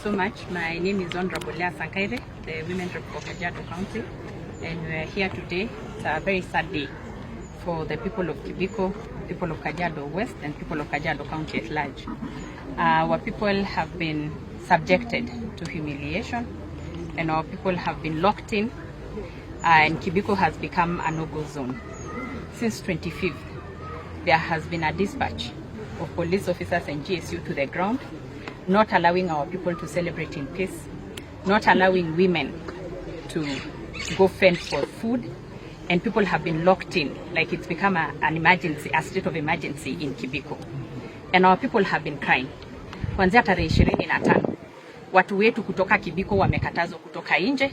So much. My name is Honorable Leah Sankaire, the Women Rep of Kajiado County, and we are here today. It's a very sad day for the people of Kibiko, people of Kajiado West, and people of Kajiado County at large. Our people have been subjected to humiliation, and our people have been locked in, and Kibiko has become a no-go zone. Since 25th, there has been a dispatch of police officers and GSU to the ground, not allowing our people to celebrate in peace, not allowing women to go fend for food, and people have been locked in like it's become an emergency, a state of emergency in Kibiko. And our people have been crying. Kuanzia tarehe 25, watu wetu kutoka Kibiko wamekatazwa kutoka nje,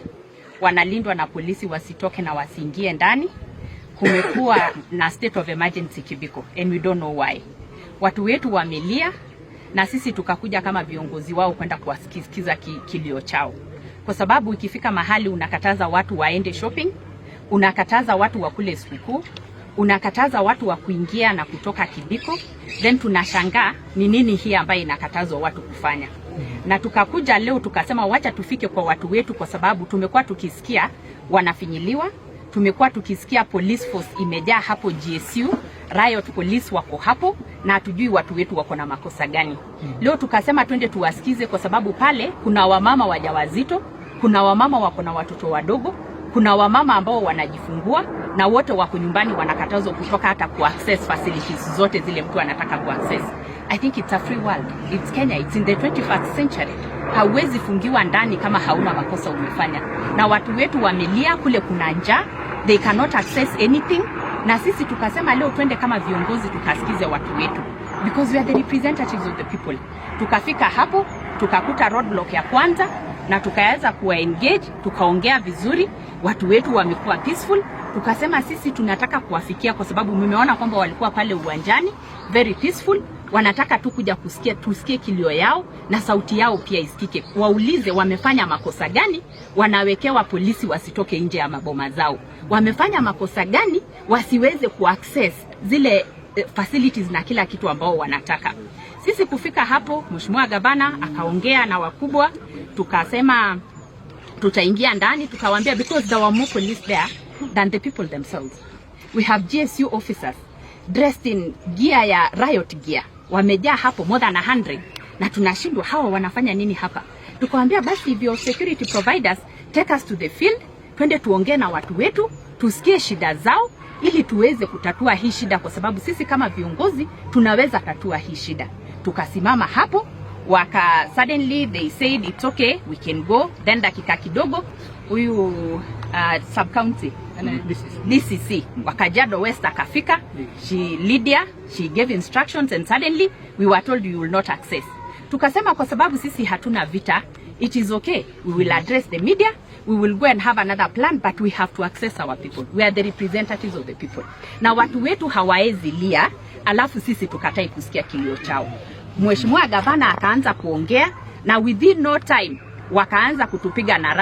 wanalindwa na polisi wasitoke na wasiingie ndani. Kumekuwa na state of emergency Kibiko, and we don't know why. Watu wetu wamelia, na sisi tukakuja kama viongozi wao kwenda kuwasikiza kilio chao. Kwa sababu ikifika mahali unakataza watu waende shopping, unakataza watu wakule sikukuu, unakataza watu wa kuingia na kutoka Kibiko, then tunashangaa ni nini hii ambayo inakatazwa watu kufanya. Na tukakuja leo tukasema wacha tufike kwa watu wetu, kwa sababu tumekuwa tukisikia wanafinyiliwa, tumekuwa tukisikia police force imejaa hapo GSU, riot police wako hapo, na hatujui watu wetu wako na makosa gani. Leo tukasema twende tuwasikize, kwa sababu pale kuna wamama wajawazito, kuna wamama wako na watoto wadogo, kuna wamama ambao wanajifungua, na wote wako nyumbani wanakatazwa kutoka hata ku access facilities zote zile mtu anataka ku access. I think it's a free world. It's Kenya. It's in the 21st century. Hauwezi fungiwa ndani kama hauna makosa umefanya. Na watu wetu wamelia, kule kuna njaa, they cannot access anything. Na sisi tukasema leo twende kama viongozi tukasikize watu wetu, because we are the representatives of the people. Tukafika hapo, tukakuta roadblock ya kwanza, na tukaweza kuwa engage, tukaongea vizuri, watu wetu wamekuwa peaceful. Tukasema sisi tunataka kuwafikia, kwa sababu mmeona kwamba walikuwa pale uwanjani very peaceful, wanataka tu kuja tusikie kilio yao na sauti yao pia isikike. Waulize wamefanya makosa gani, wanawekewa polisi wasitoke nje ya maboma zao. Wamefanya makosa gani wasiweze kuaccess zile facilities na kila kitu ambao wanataka. Sisi kufika hapo, Mheshimiwa Gavana akaongea na wakubwa, tukasema tutaingia ndani, tukawaambia because there were more police there than the people themselves. We have GSU officers dressed in gear ya riot gear, wamejaa hapo more than 100, na tunashindwa hawa wanafanya nini hapa. Tukawaambia basi if your security providers take us to the field, twende tuongee na watu wetu, tusikie shida zao ili tuweze kutatua hii shida, kwa sababu sisi kama viongozi tunaweza tatua hii shida. Tukasimama hapo, suddenly they said it's okay, we can go. Then dakika kidogo huyu sub county DCC wa Kajiado West akafika, Lydia, she gave instructions, and suddenly we were told you will not access. Tukasema kwa sababu sisi hatuna vita, it is okay, we will address the media, we will go and have another plan, but we have to access our people. We are the representatives of the people. Na watu wetu hawaezi lia alafu sisi tukatai kusikia kilio chao. Mheshimiwa Gavana akaanza kuongea, na within no time wakaanza kutupiga na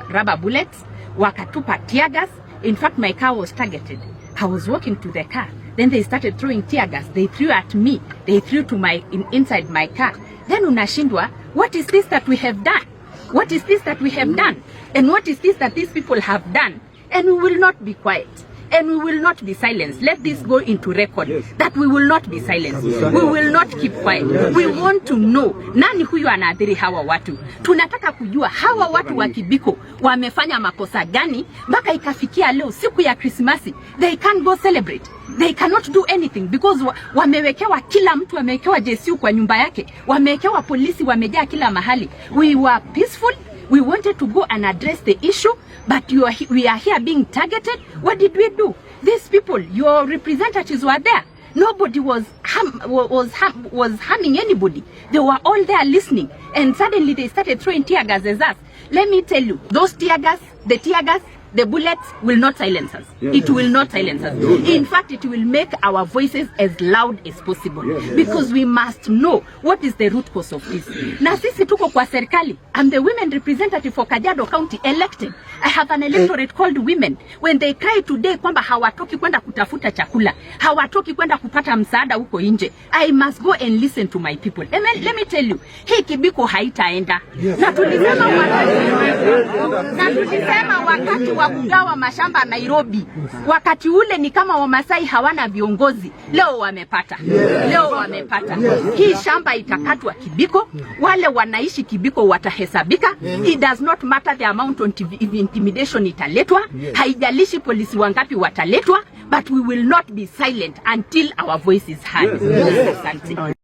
rubber bullets, wakatupa tear gas. In fact, my car was targeted. I was walking to the car, then they started throwing tear gas. They threw at me, they threw to inside my car. Then unashindwa, what is this that we have done? What is this that we have done? And what is this that these people have done? And we will not be quiet, and we will not be silenced. Let this go into record, that we will not be silenced. We will not keep quiet. We want to know nani huyu anaadhiri hawa watu. Tunataka kujua hawa watu wa Kibiko wamefanya makosa gani mpaka ikafikia leo siku ya Krismasi they can't go celebrate. They cannot do anything because wamewekewa, kila mtu amewekewa JSU kwa nyumba yake, wamewekewa polisi, wamejaa kila mahali. We were peaceful. We wanted to go and address the issue, but we are here being targeted. What did we do? These people, your representatives were there. Nobody was harming anybody. They were all there listening, and suddenly they started throwing tear gas at us. Let me tell you, those tear gas, the tear gas the bullets will not silence us. It will not silence us. In fact, it will make our voices as loud as possible, because we must know what is the root cause of this. Na sisi tuko kwa serikali. I'm the women representative for Kajiado County, elected. I have an electorate called women. When they cry today kwamba hawatoki kwenda kutafuta chakula, hawatoki kwenda kupata msaada huko nje, I must go and listen to my people. Let me tell you, hii Kibiko haitaenda. Na tulisema wakati wa kugawa mashamba Nairobi, wakati ule ni kama Wamasai hawana viongozi. Leo wamepata. Leo wamepata. Hii shamba itakatwa Kibiko, wale wanaishi Kibiko watahesabika. It does not matter the amount of intimidation italetwa, haijalishi polisi wangapi wataletwa, but we will not be silent until our voice is heard.